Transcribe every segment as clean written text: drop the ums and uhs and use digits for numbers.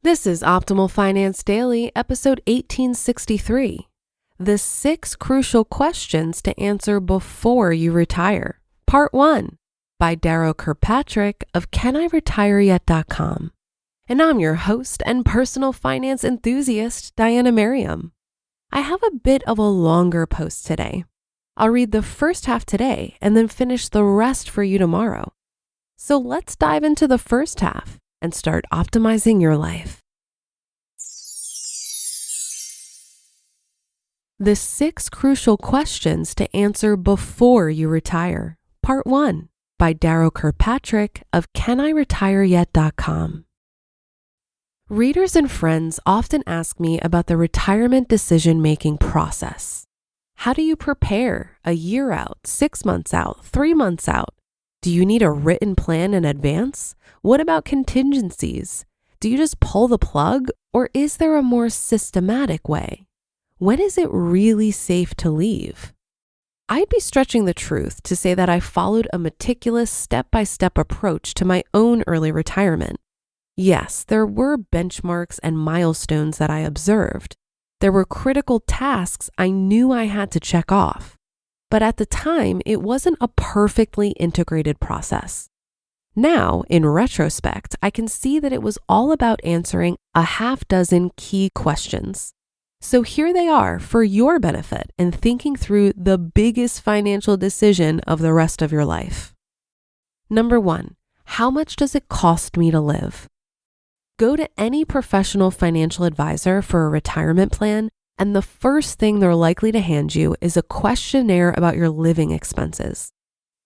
This is Optimal Finance Daily, episode 1863. The 6 Crucial Questions to Answer Before You Retire, Part 1, by Darrow Kirkpatrick of CanIRetireYet.com. And I'm your host and personal finance enthusiast, Diana Merriam. I have a bit of a longer post today. I'll read the first half today and then finish the rest for you tomorrow. So let's dive into the first half and start optimizing your life. The 6 Crucial Questions to Answer Before You Retire, Part 1, by Darrow Kirkpatrick of CanIRetireYet.com. Readers and friends often ask me about the retirement decision-making process. How do you prepare a year out, 6 months out, 3 months out? Do you need a written plan in advance? What about contingencies? Do you just pull the plug, or is there a more systematic way? When is it really safe to leave? I'd be stretching the truth to say that I followed a meticulous step-by-step approach to my own early retirement. Yes, there were benchmarks and milestones that I observed. There were critical tasks I knew I had to check off. But at the time, it wasn't a perfectly integrated process. Now, in retrospect, I can see that it was all about answering a half dozen key questions. So here they are for your benefit in thinking through the biggest financial decision of the rest of your life. Number 1, how much does it cost me to live? Go to any professional financial advisor for a retirement plan, and the first thing they're likely to hand you is a questionnaire about your living expenses.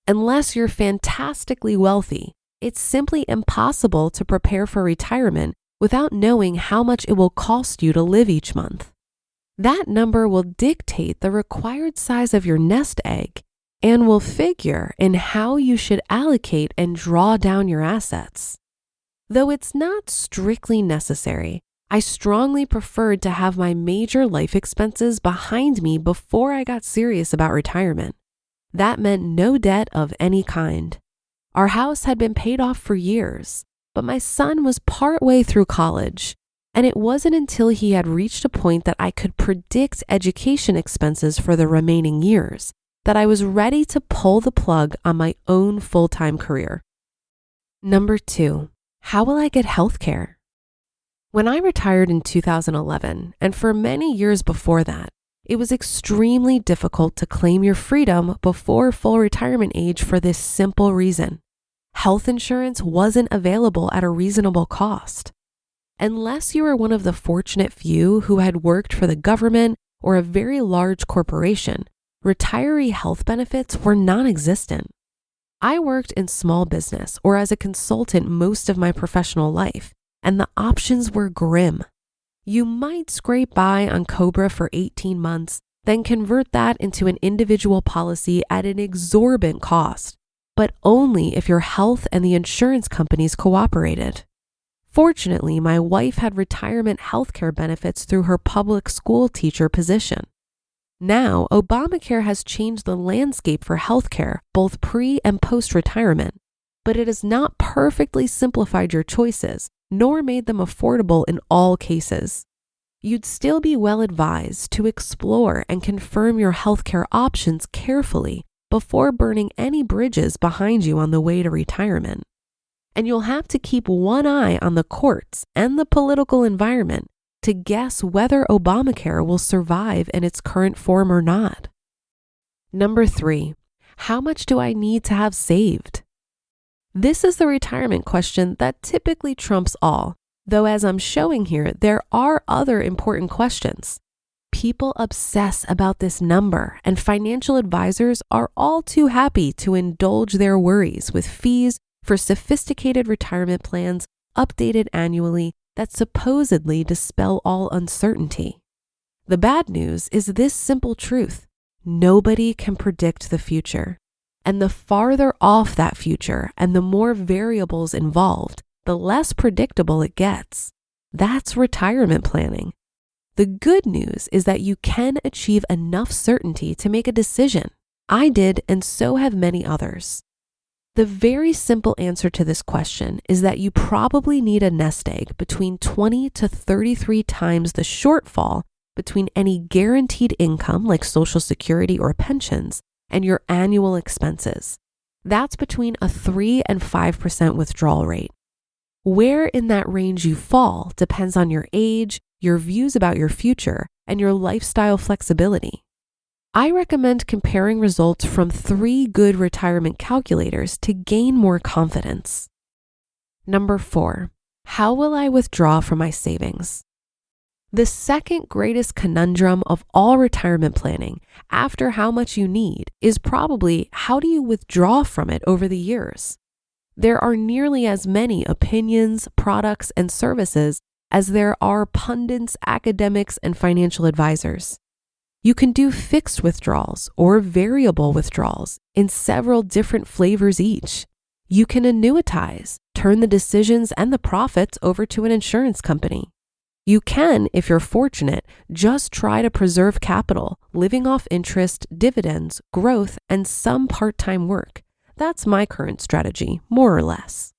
Unless you're fantastically wealthy, it's simply impossible to prepare for retirement without knowing how much it will cost you to live each month. That number will dictate the required size of your nest egg and will figure in how you should allocate and draw down your assets. Though it's not strictly necessary, I strongly preferred to have my major life expenses behind me before I got serious about retirement. That meant no debt of any kind. Our house had been paid off for years, but my son was partway through college, and it wasn't until he had reached a point that I could predict education expenses for the remaining years that I was ready to pull the plug on my own full-time career. Number 2, how will I get health care? When I retired in 2011, and for many years before that, it was extremely difficult to claim your freedom before full retirement age for this simple reason. Health insurance wasn't available at a reasonable cost. Unless you were one of the fortunate few who had worked for the government or a very large corporation, retiree health benefits were non-existent. I worked in small business or as a consultant most of my professional life, and the options were grim. You might scrape by on COBRA for 18 months, then convert that into an individual policy at an exorbitant cost, but only if your health and the insurance companies cooperated. Fortunately, my wife had retirement healthcare benefits through her public school teacher position. Now, Obamacare has changed the landscape for healthcare, both pre- and post-retirement, but it has not perfectly simplified your choices, nor made them affordable in all cases. You'd still be well advised to explore and confirm your healthcare options carefully before burning any bridges behind you on the way to retirement. And you'll have to keep one eye on the courts and the political environment to guess whether Obamacare will survive in its current form or not. Number 3, how much do I need to have saved? This is the retirement question that typically trumps all, though as I'm showing here, there are other important questions. People obsess about this number, and financial advisors are all too happy to indulge their worries with fees for sophisticated retirement plans updated annually that supposedly dispel all uncertainty. The bad news is this simple truth: nobody can predict the future. And the farther off that future and the more variables involved, the less predictable it gets. That's retirement planning. The good news is that you can achieve enough certainty to make a decision. I did, and so have many others. The very simple answer to this question is that you probably need a nest egg between 20 to 33 times the shortfall between any guaranteed income like Social Security or pensions and your annual expenses. That's between a 3 and 5% withdrawal rate. Where in that range you fall depends on your age, your views about your future, and your lifestyle flexibility. I recommend comparing results from 3 good retirement calculators to gain more confidence. Number 4, how will I withdraw from my savings? The second greatest conundrum of all retirement planning, after how much you need, is probably how do you withdraw from it over the years? There are nearly as many opinions, products, and services as there are pundits, academics, and financial advisors. You can do fixed withdrawals or variable withdrawals in several different flavors each. You can annuitize, turn the decisions and the profits over to an insurance company. You can, if you're fortunate, just try to preserve capital, living off interest, dividends, growth, and some part-time work. That's my current strategy, more or less.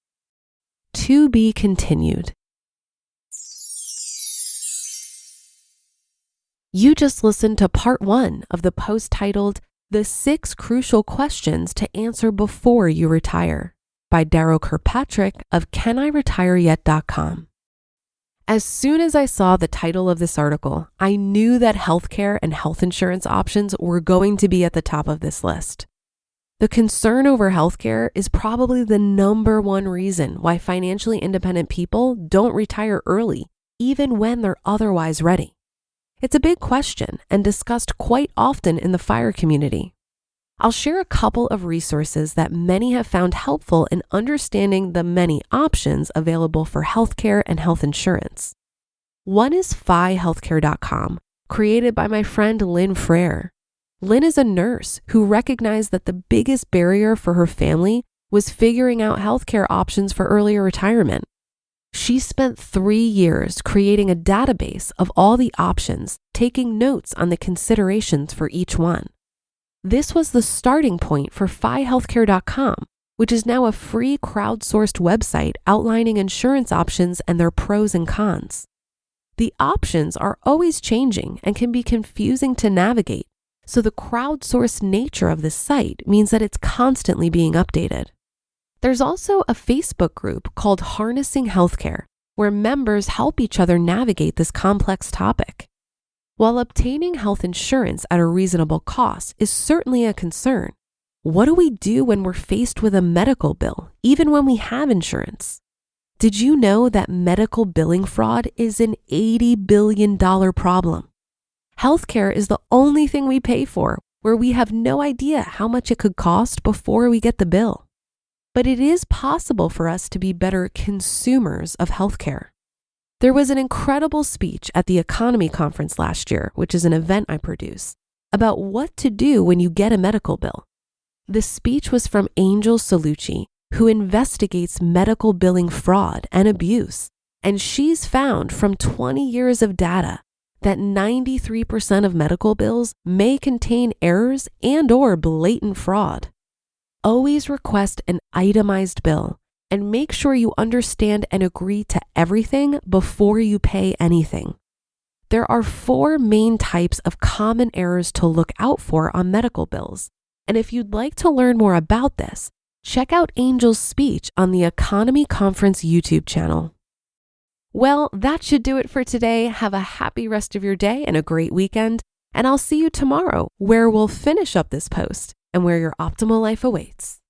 To be continued. You just listened to part 1 of the post titled, The 6 Crucial Questions to Answer Before You Retire by Darrow Kirkpatrick of caniretireyet.com. As soon as I saw the title of this article, I knew that healthcare and health insurance options were going to be at the top of this list. The concern over healthcare is probably the number one reason why financially independent people don't retire early, even when they're otherwise ready. It's a big question and discussed quite often in the FIRE community. I'll share a couple of resources that many have found helpful in understanding the many options available for healthcare and health insurance. One is FiHealthcare.com, created by my friend Lynn Frere. Lynn is a nurse who recognized that the biggest barrier for her family was figuring out healthcare options for earlier retirement. She spent 3 years creating a database of all the options, taking notes on the considerations for each one. This was the starting point for FiHealthcare.com, which is now a free crowdsourced website outlining insurance options and their pros and cons. The options are always changing and can be confusing to navigate, so the crowdsourced nature of this site means that it's constantly being updated. There's also a Facebook group called Harnessing Healthcare, where members help each other navigate this complex topic. While obtaining health insurance at a reasonable cost is certainly a concern, what do we do when we're faced with a medical bill, even when we have insurance? Did you know that medical billing fraud is an $80 billion problem? Healthcare is the only thing we pay for where we have no idea how much it could cost before we get the bill. But it is possible for us to be better consumers of healthcare. There was an incredible speech at the Economy Conference last year, which is an event I produce, about what to do when you get a medical bill. The speech was from Angel Salucci, who investigates medical billing fraud and abuse, and she's found from 20 years of data that 93% of medical bills may contain errors and/or blatant fraud. Always request an itemized bill and make sure you understand and agree to everything before you pay anything. There are 4 main types of common errors to look out for on medical bills. And if you'd like to learn more about this, check out Angel's speech on the Economy Conference YouTube channel. Well, that should do it for today. Have a happy rest of your day and a great weekend. And I'll see you tomorrow, where we'll finish up this post and where your optimal life awaits.